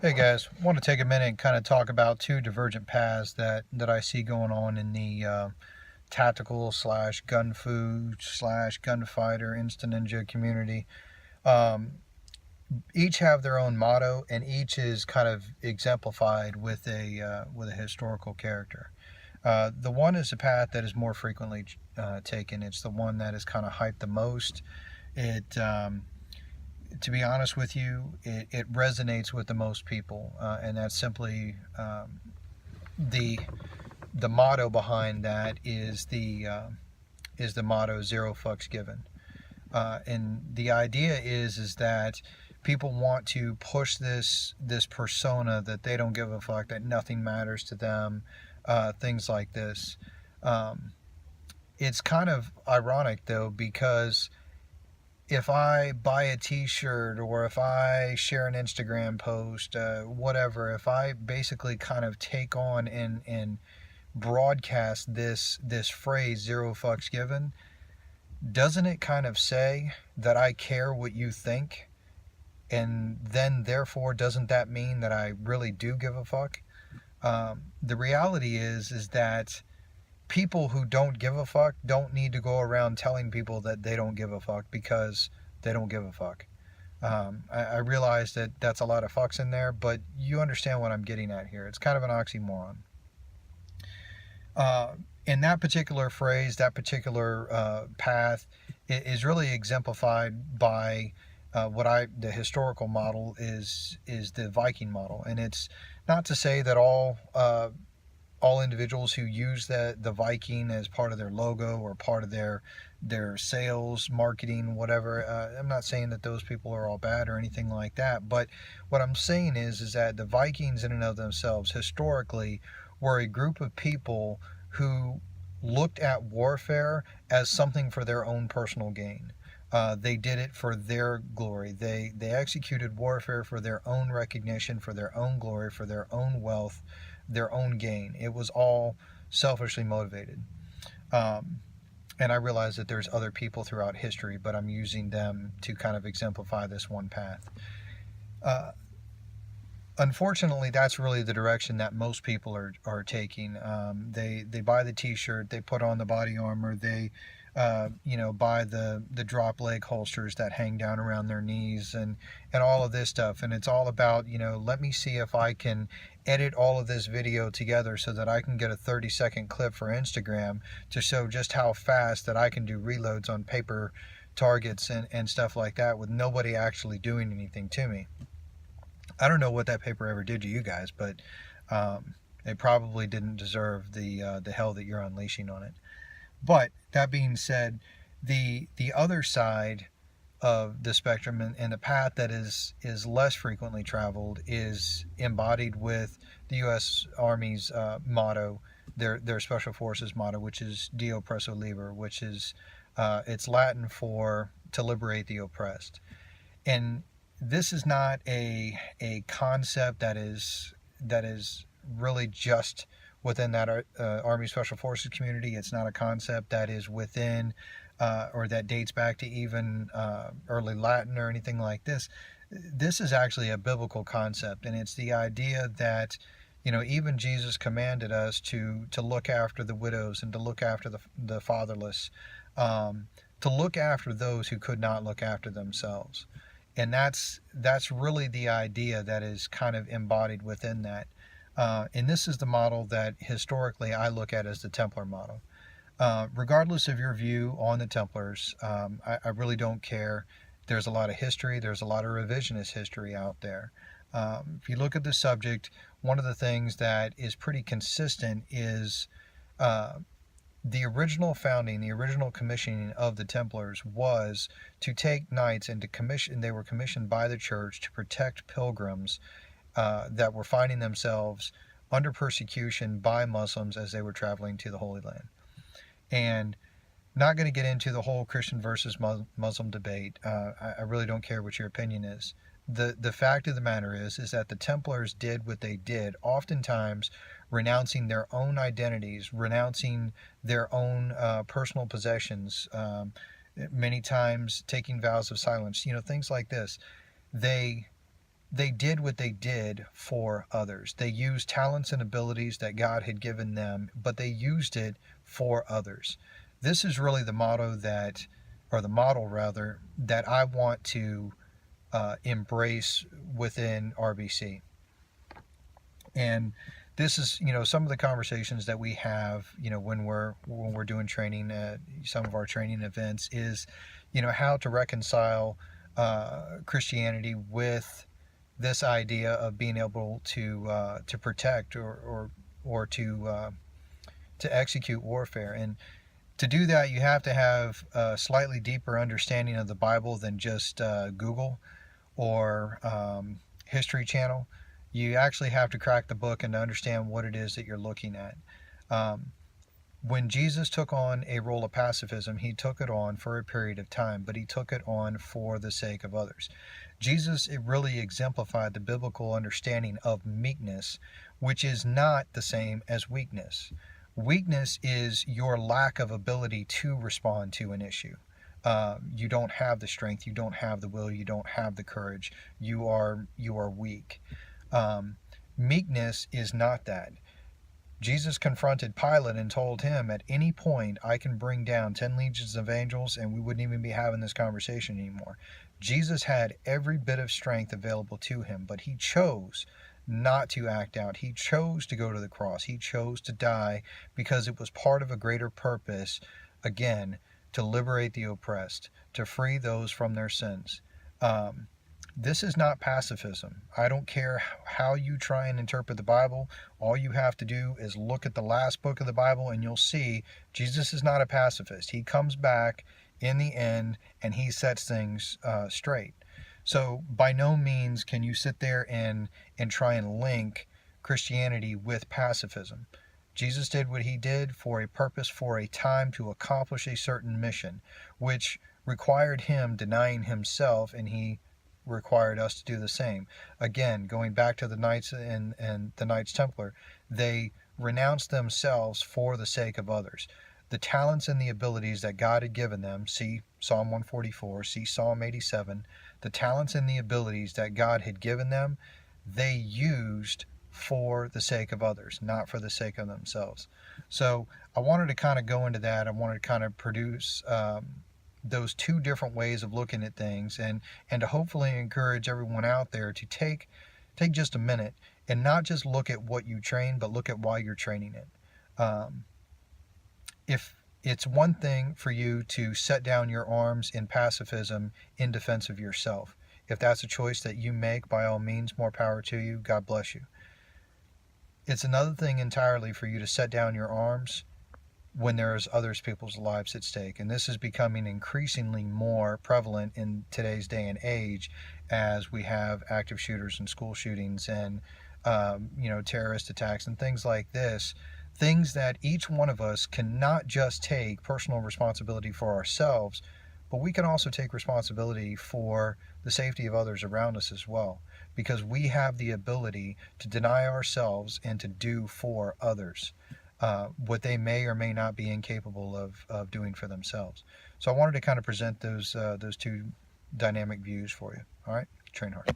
Hey guys, want to take a minute and kind of talk about two divergent paths that I see going on in the tactical slash gun fu slash gunfighter instant ninja community. Um, each have their own motto, and each is kind of exemplified with a historical character. The one is a path that is more frequently taken. It's the one that is kind of hyped the most. It To be honest with you, it resonates with the most people, and that's simply the the motto behind that is the motto zero fucks given, and the idea is that people want to push this persona that they don't give a fuck, that nothing matters to them, things like this. Um, it's kind of ironic though, because if I buy a t-shirt or if I share an Instagram post, whatever, if I basically kind of take on and broadcast this phrase zero fucks given, doesn't it kind of say that I care what you think? And then therefore doesn't that mean that I really do give a fuck? The reality is that people who don't give a fuck don't need to go around telling people that they don't give a fuck, because they don't give a fuck. I realize that that's a lot of fucks in there, but you understand what I'm getting at here. It's kind of an oxymoron. In that particular phrase, that particular path is really exemplified by the historical model is the Viking model, and it's not to say that all individuals who use the Viking as part of their logo or part of their sales, marketing, whatever. I'm not saying that those people are all bad or anything like that, but what I'm saying is that the Vikings in and of themselves historically were a group of people who looked at warfare as something for their own personal gain. They did it for their glory. They executed warfare for their own recognition, for their own glory, for their own wealth, their own gain. It was all selfishly motivated. Um, and I realize that there's other people throughout history, but I'm using them to kind of exemplify this one path. Uh, Unfortunately, that's really the direction that most people are taking. They buy the T-shirt, they put on the body armor, they buy the drop leg holsters that hang down around their knees, and all of this stuff. And it's all about, let me see if I can edit all of this video together so that I can get a 30-second clip for Instagram to show just how fast that I can do reloads on paper targets and stuff like that, with nobody actually doing anything to me. I don't know what that paper ever did to you guys, but it probably didn't deserve the hell that you're unleashing on it. But that being said, the other side of the spectrum, and the path that is less frequently traveled, is embodied with the U.S. Army's motto, their Special Forces motto, which is De Oppresso Liber, which is it's Latin for to liberate the oppressed. And this is not a concept that is really just within that Army Special Forces community. It's not a concept that is within or that dates back to even early Latin or anything like this. This is actually a biblical concept, and it's the idea that even Jesus commanded us to look after the widows and to look after the fatherless, to look after those who could not look after themselves. And that's really the idea that is kind of embodied within that. And this is the model that historically I look at as the Templar model. Regardless of your view on the Templars, I really don't care. There's a lot of history. There's a lot of revisionist history out there. If you look at the subject, one of the things that is pretty consistent is the original founding, the original commissioning of the Templars was to take knights and to commission. They were commissioned by the church to protect pilgrims that were finding themselves under persecution by Muslims as they were traveling to the Holy Land. And not going to get into the whole Christian versus Muslim debate. I really don't care what your opinion is. The fact of the matter is that the Templars did what they did, oftentimes renouncing their own identities, renouncing their own personal possessions, many times taking vows of silence, things like this. They they did what they did for others. They used talents and abilities that God had given them, but they used it for others. This is really the motto that, or the model rather, that I want to embrace within RBC. And this is, some of the conversations that we have, when we're doing training at some of our training events is, how to reconcile Christianity with this idea of being able to protect or to execute warfare. And to do that, you have to have a slightly deeper understanding of the Bible than just Google or History Channel. You actually have to crack the book and to understand what it is that you're looking at. When Jesus took on a role of pacifism, he took it on for a period of time, but he took it on for the sake of others. Jesus, it really exemplified the biblical understanding of meekness, which is not the same as weakness. Weakness is your lack of ability to respond to an issue. You don't have the strength, you don't have the will, you don't have the courage. You are weak. Meekness is not that. Jesus confronted Pilate and told him, at any point I can bring down 10 legions of angels and we wouldn't even be having this conversation anymore. Jesus had every bit of strength available to him, but he chose not to act out. He chose to go to the cross. He chose to die because it was part of a greater purpose, again, to liberate the oppressed, to free those from their sins. This is not pacifism. I don't care how you try and interpret the Bible. All you have to do is look at the last book of the Bible and you'll see Jesus is not a pacifist. He comes back in the end and he sets things straight. So by no means can you sit there and try and link Christianity with pacifism. Jesus did what he did for a purpose, for a time, to accomplish a certain mission, which required him denying himself, and he required us to do the same. Again, going back to the Knights and the Knights Templar, they renounced themselves for the sake of others. The talents and the abilities that God had given them, see Psalm 144, see Psalm 87, the talents and the abilities that God had given them, they used for the sake of others, not for the sake of themselves. So I wanted to kind of go into that. I wanted to kind of produce those two different ways of looking at things, and to hopefully encourage everyone out there to take just a minute and not just look at what you train, but look at why you're training it. If it's one thing for you to set down your arms in pacifism in defense of yourself, if that's a choice that you make, by all means, more power to you. God bless you. It's another thing entirely for you to set down your arms when there's others people's lives at stake. And this is becoming increasingly more prevalent in today's day and age as we have active shooters and school shootings and terrorist attacks and things like this. Things that each one of us can not just take personal responsibility for ourselves, but we can also take responsibility for the safety of others around us as well, because we have the ability to deny ourselves and to do for others what they may or may not be incapable of doing for themselves. So I wanted to kind of present those two dynamic views for you. All right, train hard.